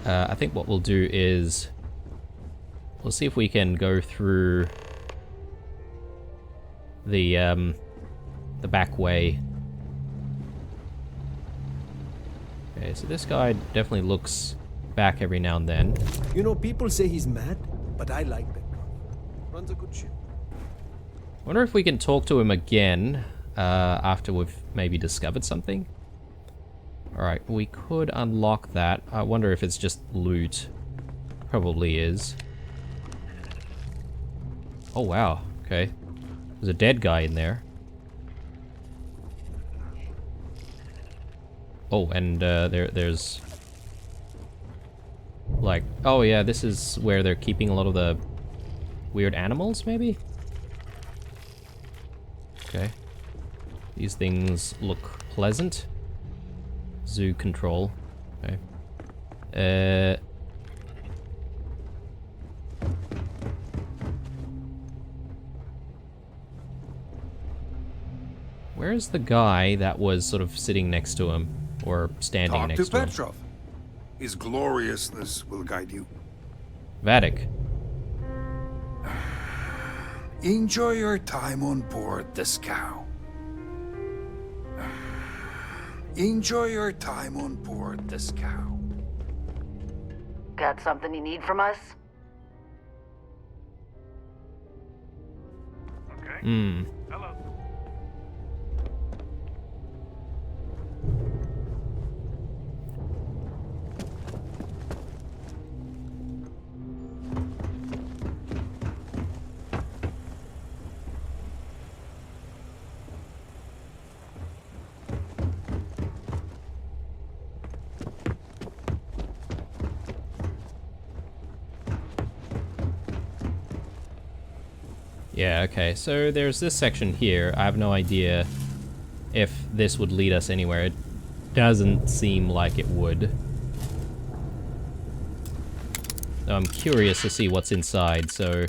I think what we'll do is we'll see if we can go through the back way. Okay, so this guy definitely looks back every now and then. You know, people say he's mad, but I like that. Runs a good ship. Wonder if we can talk to him again after we've maybe discovered something. Alright, we could unlock that. I wonder if it's just loot. Probably is. Oh wow, okay. There's a dead guy in there. Oh, and there's... like, oh yeah, this is where they're keeping a lot of the weird animals, maybe? Okay. These things look pleasant. Zoo control. Okay. Where's the guy that was sort of sitting next to him? Or standing next to him? Talk to Petrov. His gloriousness will guide you. Vatic. Enjoy your time on board the Scow. Enjoy your time on board the Scow. Got something you need from us? Okay. Hmm. Hello. Yeah, okay, so there's this section here. I have no idea if this would lead us anywhere. It doesn't seem like it would. So I'm curious to see what's inside, so...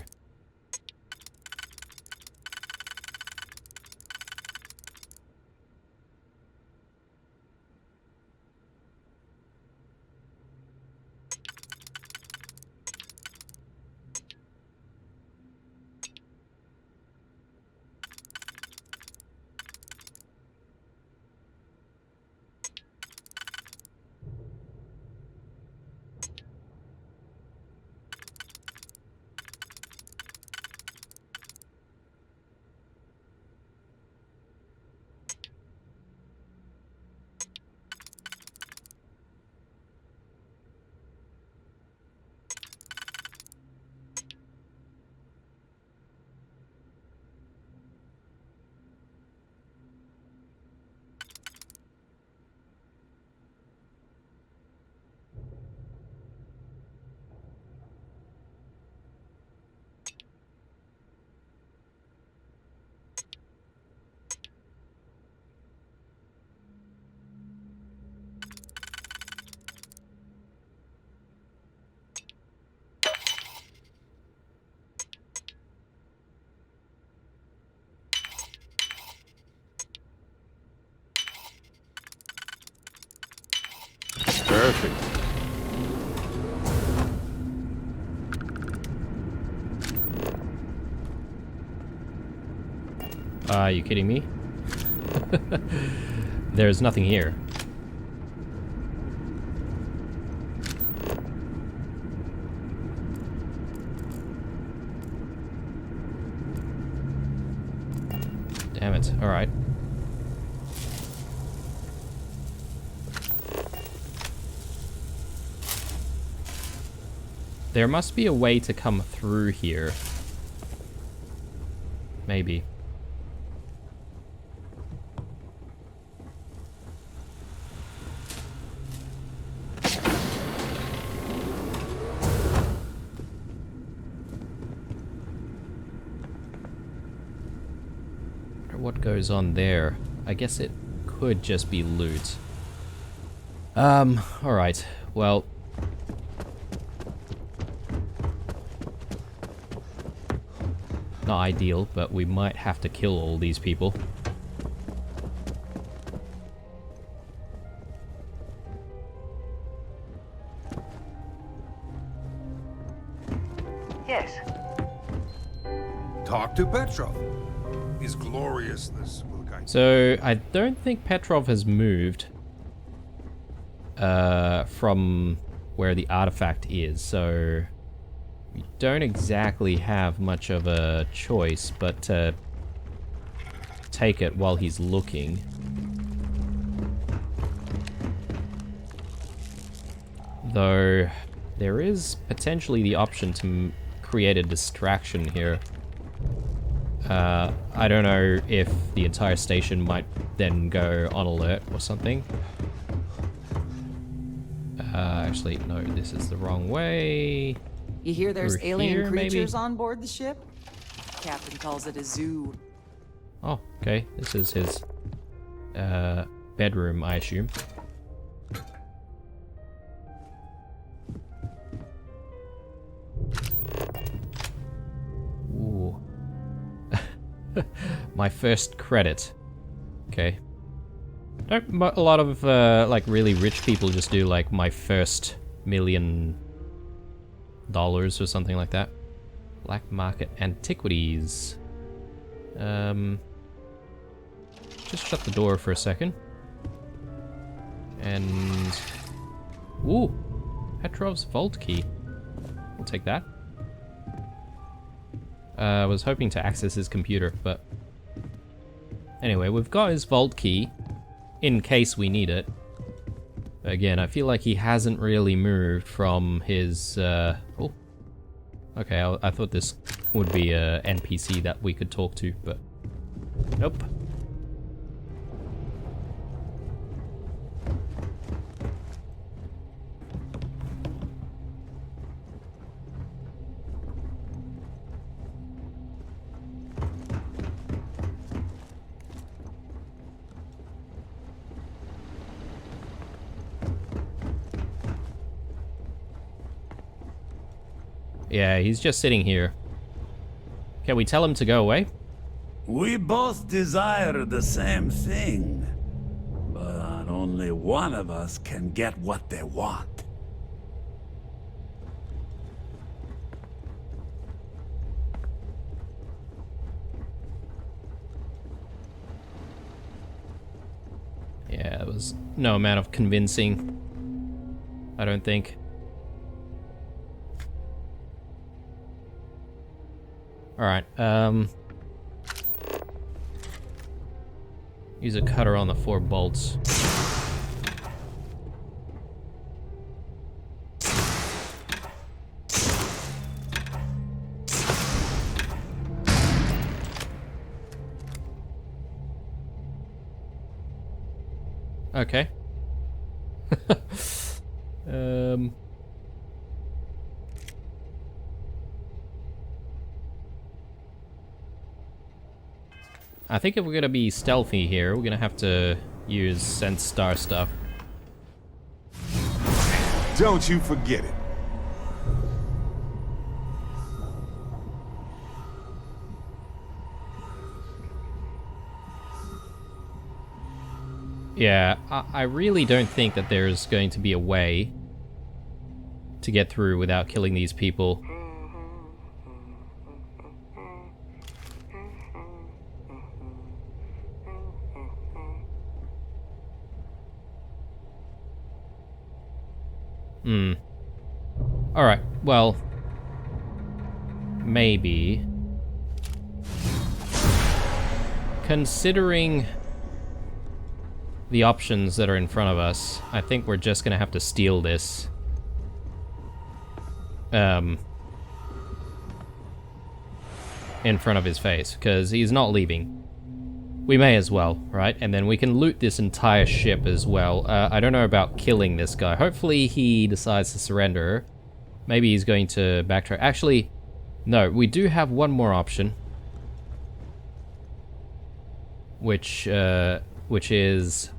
Perfect. Are you kidding me? There's nothing here. Damn it. Alright. There must be a way to come through here. Maybe. What goes on there? I guess it could just be loot. Alright. Well, not ideal, but we might have to kill all these people. Yes. Talk to Petrov. His gloriousness will guide you. So, I don't think Petrov has moved from where the artifact is, so we don't exactly have much of a choice but to take it while he's looking. Though, there is potentially the option to create a distraction here. I don't know if the entire station might then go on alert or something. Actually, no, this is the wrong way. You hear there's Through alien here, creatures maybe? on board the ship? Captain calls it a zoo. Oh, okay. This is his bedroom, I assume. Ooh. My first credit. Okay. Don't a lot of like really rich people just do like my first $1 million or something like that? Black market antiquities. Just shut the door for a second. And ooh, Petrov's vault key. We'll take that. I was hoping to access his computer, but anyway, we've got his vault key in case we need it. Again, I feel like he hasn't really moved from his oh, okay, I thought this would be a NPC that we could talk to, but nope. Yeah, he's just sitting here. Can we tell him to go away? We both desire the same thing, but only one of us can get what they want. Yeah, there was no amount of convincing, I don't think. Alright, use a cutter on the 4 bolts. Okay. I think if we're gonna be stealthy here, we're gonna have to use sense star stuff. Don't you forget it. Yeah, I really don't think that there's going to be a way to get through without killing these people. Alright, well, maybe. Considering the options that are in front of us, I think we're just gonna have to steal this. In front of his face, because he's not leaving. We may as well, right? And then we can loot this entire ship as well. I don't know about killing this guy. Hopefully he decides to surrender. Maybe he's going to backtrack. Actually, no, we do have one more option. Which is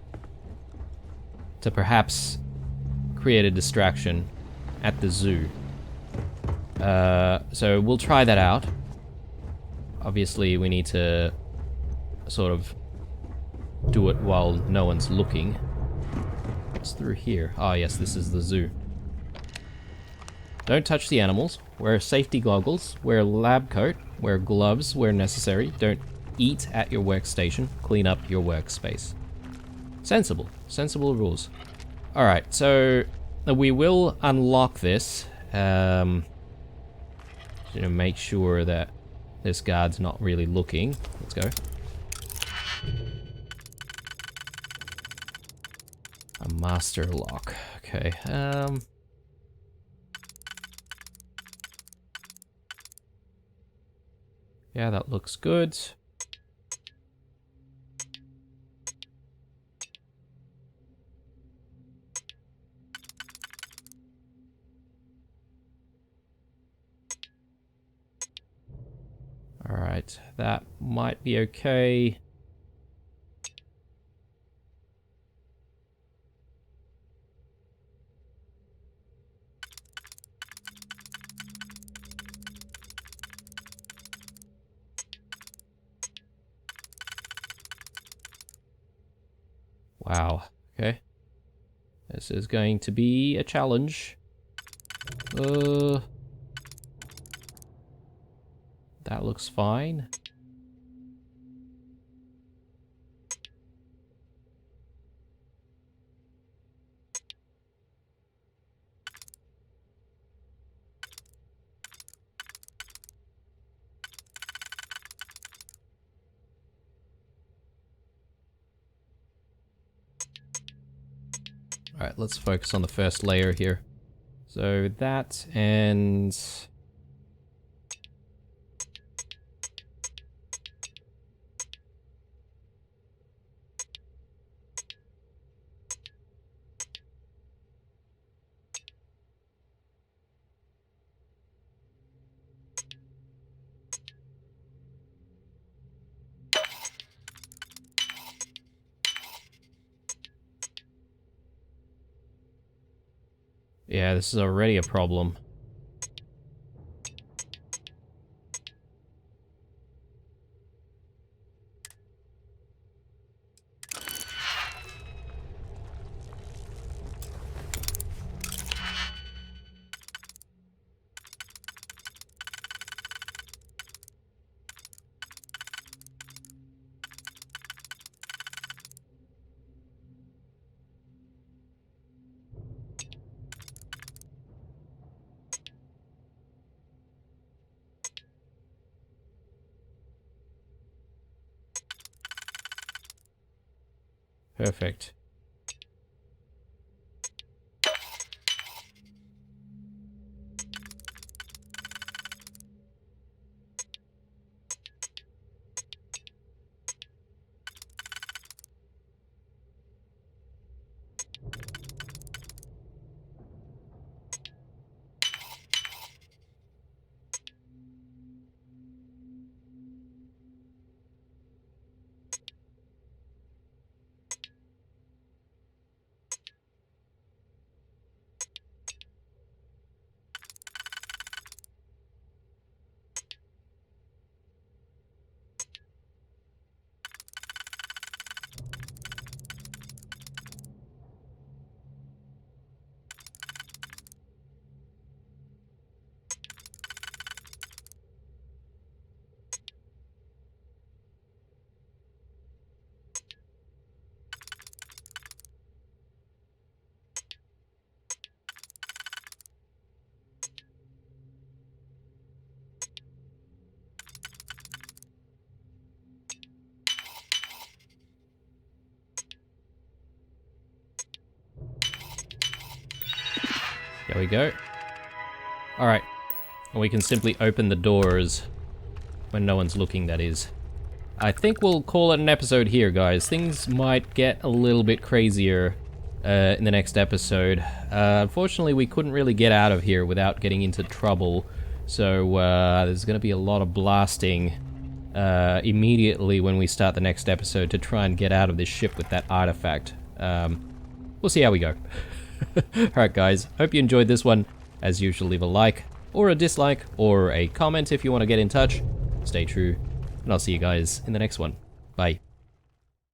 to perhaps create a distraction at the zoo. So we'll try that out. Obviously, we need to sort of do it while no one's looking. What's through here? Ah, yes, this is the zoo. Don't touch the animals. Wear safety goggles. Wear a lab coat. Wear gloves where necessary. Don't eat at your workstation. Clean up your workspace. Sensible. Sensible rules. Alright, so we will unlock this. To make sure that this guard's not really looking. Let's go. A master lock. Okay. Yeah, that looks good. Alright, that might be okay. Wow, okay. This is going to be a challenge. That looks fine. Alright, let's focus on the first layer here. So that and... yeah, this is already a problem. Perfect. There we go. Alright. And we can simply open the doors when no one's looking, that is. I think we'll call it an episode here, guys. Things might get a little bit crazier in the next episode. Unfortunately, we couldn't really get out of here without getting into trouble. So there's going to be a lot of blasting immediately when we start the next episode to try and get out of this ship with that artifact. We'll see how we go. Alright guys, hope you enjoyed this one. As usual, leave a like, or a dislike, or a comment if you want to get in touch. Stay true, and I'll see you guys in the next one. Bye.